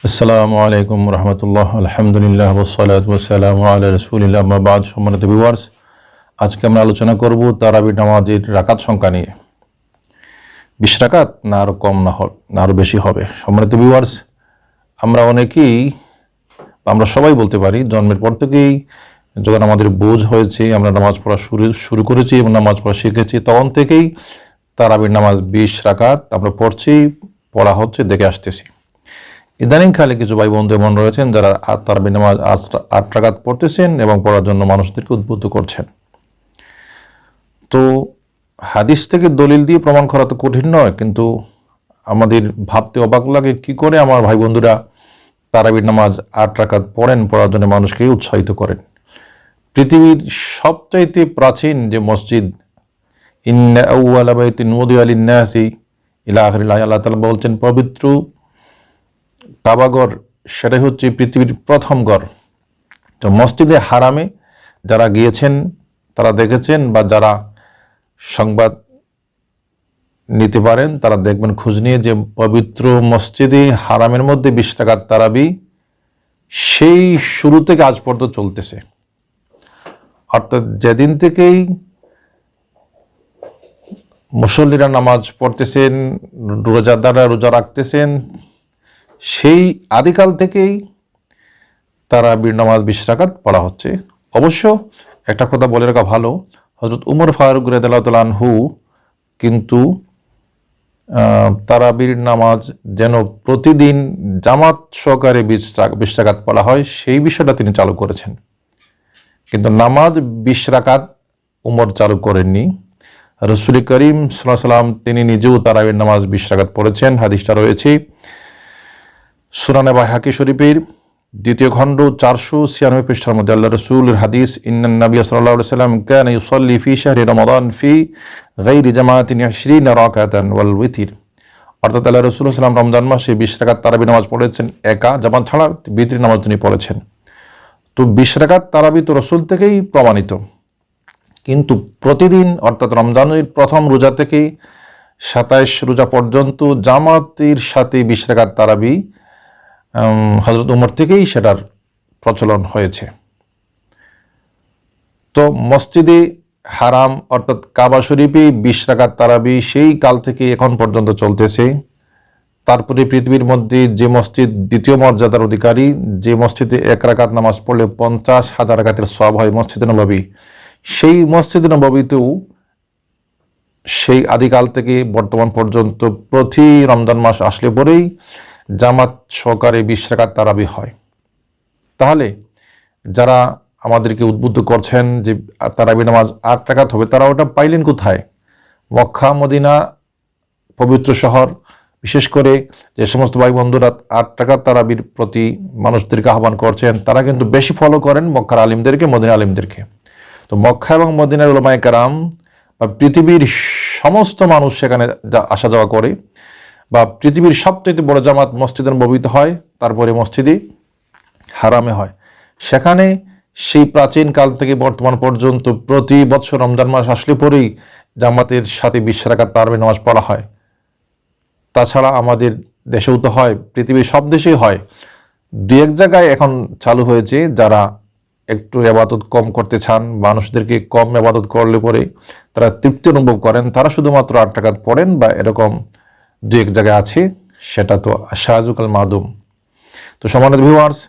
আসসালামু আলাইকুম রহমতুল্লাহ, আলহামদুলিল্লাহ, ওয়াসসালাতু ওয়াসসালামু আলা রাসূলিল্লাহ, আম্মা বাদ। সম্মানিত ভিউয়ার্স, আজকে আমরা আলোচনা করব তারাবির নামাজের রাকাত সংখ্যা নিয়ে। 20 রাকাত না আরও কম না আরও বেশি হবে? সম্মানিত ভিউয়ার্স, আমরা সবাই বলতে পারি জন্মের পর থেকেই যখন আমাদের বোঝ হয়েছে, আমরা নামাজ পড়া শুরু করেছি এবং নামাজ পড়া শিখেছি, তখন থেকেই তারাবির নামাজ 20 রাকাত আমরা পড়া হচ্ছে, দেখে আসতেছি। ইদানিংকালে কিছু ভাই বন্ধু এমন রয়েছেন যারা তারাবির নামাজ 8 রাকাত পড়তেছেন এবং পড়ার জন্য মানুষদেরকে উদ্বুদ্ধ করছেন। তো হাদিস থেকে দলিল দিয়ে প্রমাণ করা তো কঠিন নয়, কিন্তু আমাদের ভাবতে অবাক লাগে কি করে আমার ভাই বন্ধুরা তারাবির নামাজ 8 রাকাত পড়ার জন্য মানুষকে উৎসাহিত করেন। পৃথিবীর সবচাইতে প্রাচীন যে মসজিদ, ইন্না আউওয়ালা বাইতিন উযিয়া লিন-নাসি ইলা আখিরিল আয়াত, আল্লাহ তাআলা বলছেন পবিত্র কাবাঘর সেটাই হচ্ছে পৃথিবীর প্রথম ঘর। তো মসজিদে হারামে যারা গিয়েছেন তারা দেখেছেন, বা যারা সংবাদ নিতে পারেন তারা দেখবেন খোঁজ নিয়ে, যে পবিত্র মসজিদে হারামের মধ্যে 20 রাকাত তারাবি সেই শুরু থেকে আজ পর্যন্ত চলতেছে। অর্থাৎ যেদিন থেকেই মুসল্লিরা নামাজ পড়তেছেন, রোজাদাররা রোজা রাখতেছেন, সেই আদিকাল থেকেই তারাবির নামাজ 20 রাকাত পড়া হচ্ছে। অবশ্য একটা কথা বলে রাখা ভালো, হযরত উমর ফারুক রাদিয়াল্লাহু তাআলা আনহু কিন্তু তারাবির নামাজ যেন প্রতিদিন জামাত সহকারে 20 রাকাত পড়া হয় সেই বিষয়টা তিনি চালু করেছেন, কিন্তু নামাজ 20 রাকাত উমর চালু করেননি। রাসূল করিম সাল্লাল্লাহু আলাইহি ওয়াসাল্লাম তিনি নিজেও তারাবির নামাজ 20 রাকাত পড়েছেন। হাদিসটা রয়েছে সুনানে বাইহাকি শরীফের 2য় খণ্ড 496 পৃষ্ঠার মধ্যে। আল্লাহ রাসূলের হাদিস, ইন্নান নাবিয়্য সাল্লাল্লাহু আলাইহি ওয়াসাল্লাম কানা ইউসাল্লি ফি শাহরি রমাদান ফি গায়রি জামাতিন 20 রাকাতান ওয়াল ওয়িতর। অর্থাৎ আল্লাহ রাসূল সাল্লাল্লাহু আলাইহি ওয়াসাল্লাম রমজান মাসে 20 রাকাত তারাবি নামাজ পড়েছেন, একা জামাত ছাড়া বিতর নামাজ তিনি পড়েছেন। তো 20 রাকাত তারাবি তো রাসূল থেকেই প্রমাণিত, কিন্তু প্রতিদিন অর্থাৎ রমজানের প্রথম রোজা থেকে 27 রোজা পর্যন্ত জামাতের সাথে 20 রাকাত তারাবি হযরত উমর থেকেই সেটার প্রচলন হয়েছে। তো মসজিদে হারাম অর্থাৎ কাবা শরীফে 20 রাকাত তারাবি সেই কাল থেকে এখন পর্যন্ত চলতেছে। তারপরে পৃথিবীর মধ্যে যে মসজিদ দ্বিতীয় মর্যাদার অধিকারী, যে মসজিদে 1 রাকাত নামাজ পড়লে 50,000 রাকাতের সওয়াব হয়, মসজিদে নববী, সেই মসজিদে নববীতেও সেই আদিকাল থেকে বর্তমান পর্যন্ত প্রতি রমজান মাস আসলে পরেই জামাত সহকারে 20 রাকাত তারাবি হয়। তাহলে যারা আমাদেরকে উদ্বুদ্ধ করছেন যে তারাবি নামাজ 8 রাকাত হবে, তারা ওটা পাইলেন কোথায়? মক্কা মদিনা পবিত্র শহর, বিশেষ করে যে সমস্ত ভাই বন্ধুরা 8 রাকাত তারাবির প্রতি মানুষদেরকে আহ্বান করছেন, তারা কিন্তু বেশি ফলো করেন মক্কার আলিমদেরকে, মদিনা আলিমদেরকে। তো মক্কা এবং মদিনার উলামায়ে কেরাম বা পৃথিবীর সমস্ত মানুষ সেখানে আসা যাওয়া করে, বা পৃথিবীর সবচেয়ে বড় জামাত মসজিদে নববীতে হয়, তারপরে মসজিদে হারামে হয়। সেখানে সেই প্রাচীন কাল থেকে বর্তমান পর্যন্ত প্রতি বছর রমজান মাস আসলে পরেই জামাতের সাথে 20 রাকাত তারাবি নামাজ পড়া হয়। তাছাড়া আমাদের দেশেও তো হয়, পৃথিবীর সব দেশেই হয়। 2-1 জায়গায় এখন চালু হয়েছে, যারা একটু ইবাদত কম করতে চান, মানুষদেরকে কম ইবাদত করলে পরে তারা তৃপ্তি অনুভব করেন, তারা শুধুমাত্র 8 রাকাত পড়েন, বা এরকম 2-1 জায়গায় আছে, সেটা তো শাহজুকাল মাদুম। তো সম্মানিত ভিউয়ার্স,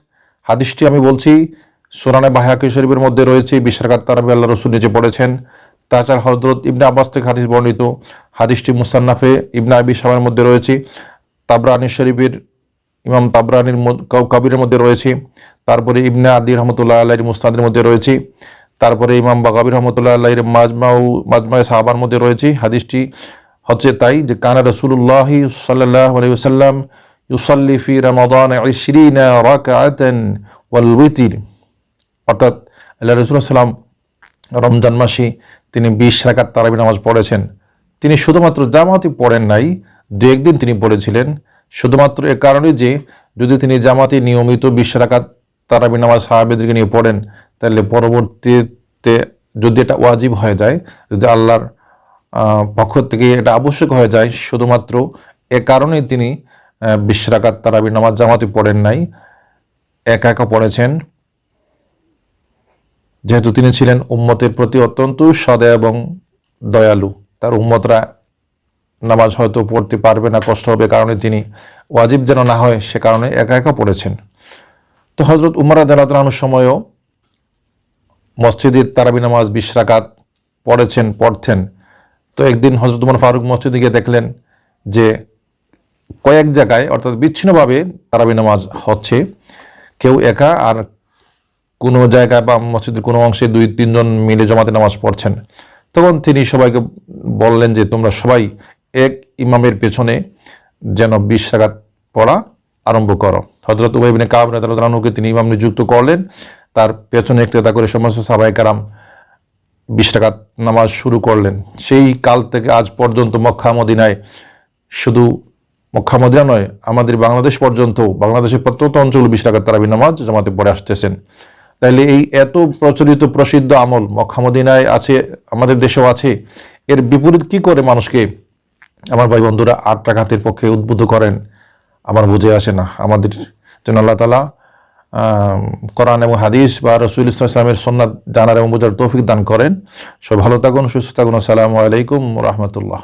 হাদিসটি আমি বলছি সুনানে বাইহাকি শরীফের মধ্যে রয়েছে, 20 রাকাত তারাবি আল্লাহ রাসূল নিজে পড়েছেন। তাছাড়া হযরত ইবনে আব্বাস থেকে হাদিস বর্ণিত, হাদিসটি মুসান্নাফে ইবনে আবি শাইবার মধ্যে রয়েছে, তাবরানী শরীফের ইমাম তাবরানীর কবিরের মধ্যে রয়েছে, তারপরে ইবনে আদি রহমতুল্লাহ আলাইহির মুসনাদের মধ্যে রয়েছে, তারপরে ইমাম বাগাবী রহমতুল্লাহ আলাইহির মাজমায়ে সাহাবার মধ্যে রয়েছে। হাদিসটি হচ্ছে তাই যে কানা রাসূলুল্লাহ সাল্লাল্লাহু আলাইহি ওয়াসাল্লাম ইউসাল্লি ফি রমাদান 20 রাকাতান ওয়াল ওয়িতর। অর্থাৎ আল্লাহ রাসূল সাল্লাল্লাহু আলাইহি ওয়াসাল্লাম রমজান মাসে তিনি 20 রাকাত তারাবি নামাজ পড়েছেন। তিনি শুধুমাত্র জামাতি পড়েন নাই, 2-1 দিন তিনি পড়েছিলেন, শুধুমাত্র এ কারণে যে যদি তিনি জামাতি নিয়মিত 20 রাকাত তারাবি নামাজ সাহাবাদেরকে নিয়ে পড়েন, তাহলে পরবর্তীতে যদি এটা ওয়াজিব হয়ে যায়, যদি আল্লাহর পক্ষ থেকে এটা আবশ্যক হয়ে যায়, শুধুমাত্র এ কারণে তিনি 20 রাকাত তারাবির নামাজ জামাতে পড়েন নাই, একা একা পড়েছেন। যেহেতু তিনি ছিলেন উম্মতের প্রতি অত্যন্ত সদয় এবং দয়ালু, তার উম্মতরা নামাজ হয়তো পড়তে পারবে না, কষ্ট হবে, কারণে তিনি ওয়াজিব যেন না হয় সে কারণে একা একা পড়েছেন। তো হযরত উমর রাদিয়াল্লাহু আনহুর সময়ও মসজিদে তারাবি নামাজ 20 রাকাত পড়তেন। তো একদিন হযরত উমর ফারুক মসজিদে গিয়ে দেখলেন যে কয়েক জায়গায় অর্থাৎ বিচ্ছিন্নভাবে তারাবি নামাজ হচ্ছে, কেউ একা আর কোনো জায়গায় বা মসজিদের কোনো অংশে 2-3 জন মিলে জমাতে নামাজ পড়ছেন। তখন তিনি সবাইকে বললেন যে তোমরা সবাই এক ইমামের পেছনে যেন 20 রাকাত পড়া আরম্ভ করো। হযরত উবাই ইবনে কাব রাদিয়াল্লাহু আনহুকে তিনি ইমাম নিযুক্ত করলেন, তার পেছনে ইক্তেদা করে সমস্ত সাহাবায়ে কেরাম 20 রাকাত নামাজ শুরু করলেন। সেই কাল থেকে আজ পর্যন্ত মক্কা মদিনায়, শুধু মক্কা মদিনা নয়, আমাদের বাংলাদেশ পর্যন্ত, বাংলাদেশের প্রত্যন্ত অঞ্চল 20 রাকাত তারাবি নামাজ জামাতে পড়ে আসতেছেন। তাইলে এই এত প্রচলিত প্রসিদ্ধ আমল মক্কা মদিনায় আছে, আমাদের দেশেও আছে, এর বিপরীত কি করে মানুষকে আমার ভাই বন্ধুরা 8 রাকাতের পক্ষে উদ্বুদ্ধ করেন আমার বুঝে আসে না। আমাদের জন্য আল্লাহ তাআলা কোরআন এবং হাদিস বা রাসূল সাল্লাল্লাহু আলাইহি ওয়াসাল্লামের সুন্নাত জানার এবং বোঝার তৌফিক দান করেন। সবাই ভালো থাকুন, সুস্থ থাকুন। আসসালামু আলাইকুম ওয়া রাহমাতুল্লাহ।